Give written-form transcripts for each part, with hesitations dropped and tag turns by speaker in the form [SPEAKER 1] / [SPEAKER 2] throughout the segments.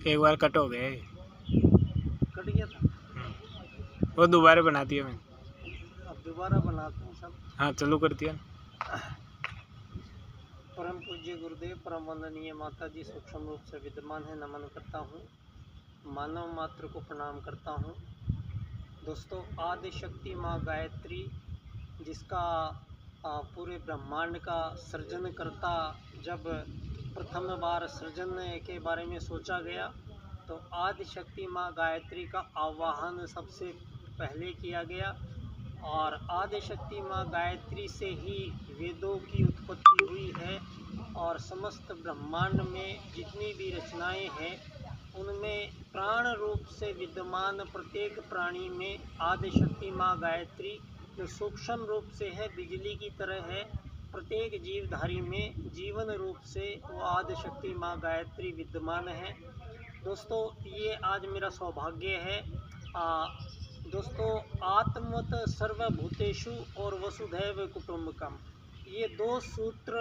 [SPEAKER 1] एक बार कट हो गया,
[SPEAKER 2] कट गया था।
[SPEAKER 1] वो दोबारा बना दिया मैंने।
[SPEAKER 2] अब दोबारा बनाते हैं सब।
[SPEAKER 1] हाँ चालू कर दिया।
[SPEAKER 2] परम पूज्य गुरुदेव, परम वंदनीय माता जी सूक्ष्म रूप से विद्यमान है, नमन करता हूँ। मानव मात्र को प्रणाम करता हूँ। दोस्तों, आदि शक्ति माँ गायत्री, जिसका पूरे ब्रह्मांड का सृजन करता, जब प्रथम बार सृजन के बारे में सोचा गया तो आदि शक्ति माँ गायत्री का आवाहन सबसे पहले किया गया और आदि शक्ति माँ गायत्री से ही वेदों की उत्पत्ति हुई है और समस्त ब्रह्मांड में जितनी भी रचनाएं हैं उनमें प्राण रूप से विद्यमान प्रत्येक प्राणी में आदि शक्ति माँ गायत्री जो सूक्ष्म रूप से है, बिजली की तरह है, प्रत्येक जीवधारी में जीवन रूप से वो आदि शक्ति माँ गायत्री विद्यमान है। दोस्तों, ये आज मेरा सौभाग्य है। दोस्तों, आत्मवत सर्वभूतेषु और वसुधैव कुटुम्बकम, ये दो सूत्र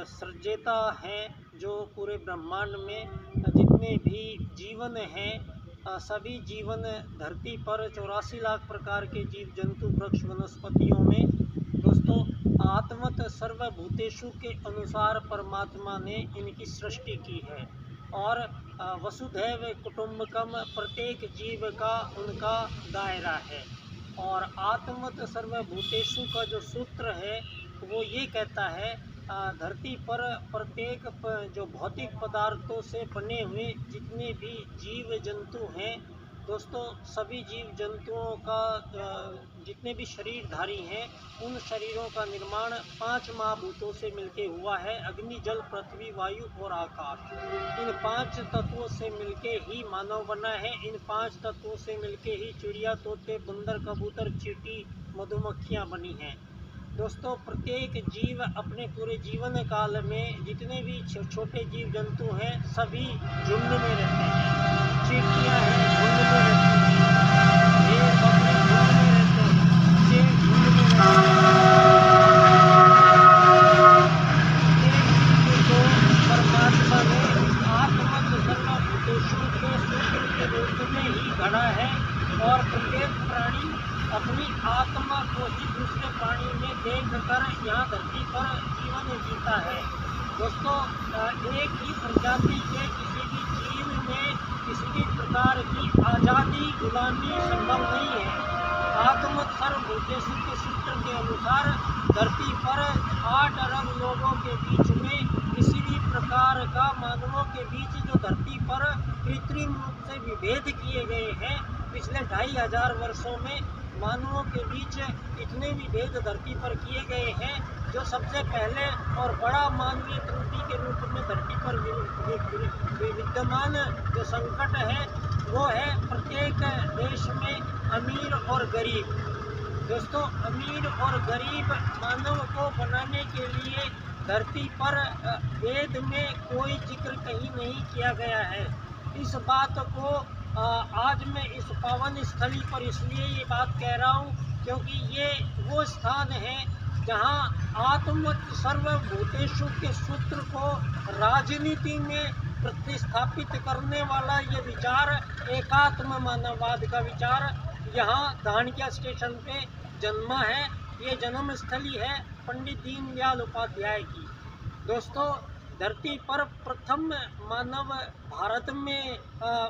[SPEAKER 2] सृजेता हैं जो पूरे ब्रह्मांड में जितने भी जीवन हैं, सभी जीवन धरती पर 84 लाख प्रकार के जीव जंतु वृक्ष वनस्पतियों में दोस्तों आत्मवत सर्वभूतेषु के अनुसार परमात्मा ने इनकी सृष्टि की है और वसुधैव कुटुम्बकम, प्रत्येक जीव का उनका दायरा है। और आत्मवत सर्वभूतेषु का जो सूत्र है वो ये कहता है, धरती पर प्रत्येक जो भौतिक पदार्थों से बने हुए जितने भी जीव जंतु हैं दोस्तों, सभी जीव जंतुओं का जितने भी शरीरधारी हैं उन शरीरों का निर्माण 5 महाभूतों से मिलके हुआ है। अग्नि, जल, पृथ्वी, वायु और आकाश, इन 5 तत्वों से मिलके ही मानव बना है। इन 5 तत्वों से मिलके ही चिड़िया, तोते, बंदर, कबूतर, चींटी, मधुमक्खियाँ बनी हैं। दोस्तों, प्रत्येक जीव अपने पूरे जीवन काल में जितने भी छोटे जीव जंतु हैं सभी झुंड में रहते हैं। चींटियाँ हैं झुंड में रहती हैं, भेड़ बकरी झुंड में रहते हैं, शेर झुंड में रहते हैं। तो परमात्मा ने आत्मवत सर्वभूतेषु के सूत्र के रूप में ही गढ़ा है और प्रत्येक प्राणी अपनी आत्मा को ही दूसरे प्राणी में देख कर यहाँ धरती पर जीवन जीता है। दोस्तों, एक ही प्रजाति के किसी भी जीव में किसी भी प्रकार की आज़ादी, गुलामी संभव नहीं है। आत्मवत सर्वभूतेषु के सूत्र के अनुसार धरती पर 8 अरब लोगों के बीच में किसी भी प्रकार का मानवों के बीच जो धरती पर कृत्रिम रूप से विभेद किए गए हैं, पिछले 2500 वर्षों में मानवों के बीच इतने भी भेद धरती पर किए गए हैं। जो सबसे पहले और बड़ा मानवीय त्रुटि के रूप में धरती पर विद्यमान जो संकट है वो है प्रत्येक देश में अमीर और गरीब। दोस्तों, अमीर और गरीब मानव को बनाने के लिए धरती पर वेद में कोई जिक्र कहीं नहीं किया गया है। इस बात को आज मैं इस पावन स्थली पर इसलिए ये बात कह रहा हूँ क्योंकि ये वो स्थान है जहाँ आत्मवत सर्वभूतेषु के सूत्र को राजनीति में प्रतिस्थापित करने वाला ये विचार, एकात्म मानववाद का विचार, यहाँ धानक्या स्टेशन पे जन्मा है। ये जन्म स्थली है पंडित दीनदयाल उपाध्याय की। दोस्तों, धरती पर प्रथम मानव भारत में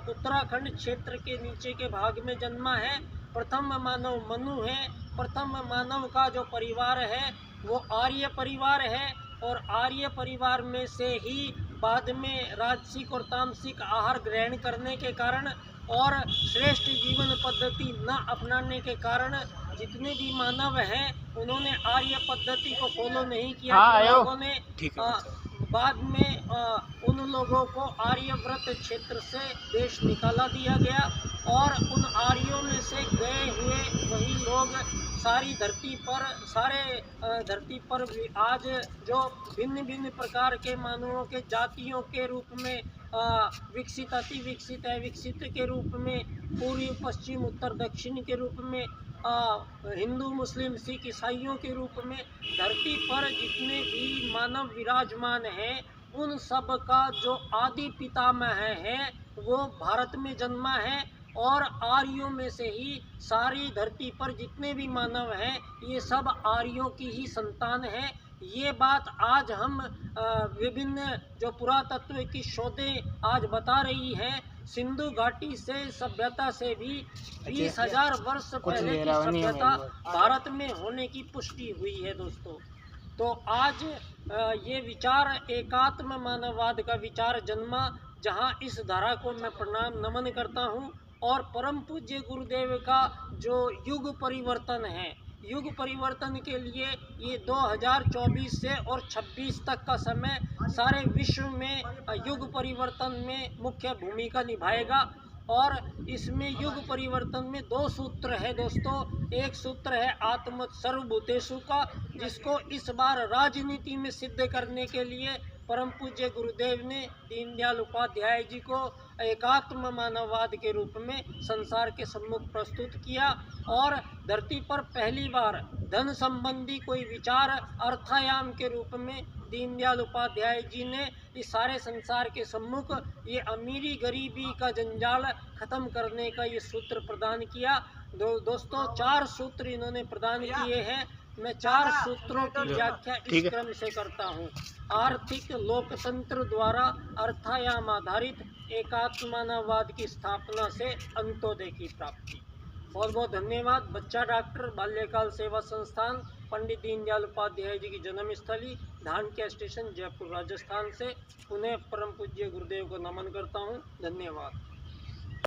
[SPEAKER 2] उत्तराखंड क्षेत्र के नीचे के भाग में जन्मा है। प्रथम मानव मनु है। प्रथम मानव का जो परिवार है वो आर्य परिवार है और आर्य परिवार में से ही बाद में राजसिक और तामसिक आहार ग्रहण करने के कारण और श्रेष्ठ जीवन पद्धति न अपनाने के कारण जितने भी मानव हैं उन्होंने आर्य पद्धति को फॉलो नहीं किया। लोगों ने बाद में उन लोगों को आर्यव्रत क्षेत्र से देश निकाला दिया गया और उन आर्यों में से गए हुए वही लोग सारी धरती पर आज जो भिन्न भिन्न प्रकार के मानवों के जातियों के रूप में विकसित, अति विकसित, अविकसित के रूप में, पूर्वी पश्चिम उत्तर दक्षिण के रूप में, हिंदू मुस्लिम सिख ईसाइयों के रूप में धरती पर जितने भी मानव विराजमान हैं उन सब का जो आदि पितामह है वो भारत में जन्मा है और आर्यों में से ही सारी धरती पर जितने भी मानव हैं ये सब आर्यों की ही संतान है। ये बात आज हम विभिन्न जो पुरातत्व की शोधें आज बता रही हैं, सिंधु घाटी से सभ्यता से भी 20,000 वर्ष पहले की सभ्यता भारत में होने की पुष्टि हुई है दोस्तों। तो आज ये विचार एकात्म मानववाद का विचार जन्मा, जहाँ इस धारा को मैं प्रणाम नमन करता हूँ। और परम पूज्य गुरुदेव का जो युग परिवर्तन है, युग परिवर्तन के लिए ये 2024 से और 26 तक का समय सारे विश्व में युग परिवर्तन में मुख्य भूमिका निभाएगा। और इसमें युग परिवर्तन में 2 सूत्र है दोस्तों। एक सूत्र है आत्मत सर्वभूतेषु का, जिसको इस बार राजनीति में सिद्ध करने के लिए परम पूज्य गुरुदेव ने दीनदयाल उपाध्याय जी को एकात्म मानववाद के रूप में संसार के सम्मुख प्रस्तुत किया। और धरती पर पहली बार धन संबंधी कोई विचार अर्थायाम के रूप में दीनदयाल उपाध्याय जी ने इस सारे संसार के सम्मुख ये अमीरी गरीबी का जंजाल खत्म करने का ये सूत्र प्रदान किया। दोस्तों 4 सूत्र इन्होंने प्रदान किए हैं। मैं 4 सूत्रों की व्याख्या इस क्रम से करता हूँ। आर्थिक लोकतंत्र द्वारा अर्थायाम आधारित एकात्ममानववाद की स्थापना से अंत्योदय की प्राप्ति। बहुत बहुत धन्यवाद। बच्चा डॉक्टर बाल्यकाल सेवा संस्थान पंडित दीनदयाल उपाध्याय जी की जन्मस्थली धानक्या स्टेशन जयपुर राजस्थान से पुनः परम पूज्य गुरुदेव को नमन करता हूँ। धन्यवाद।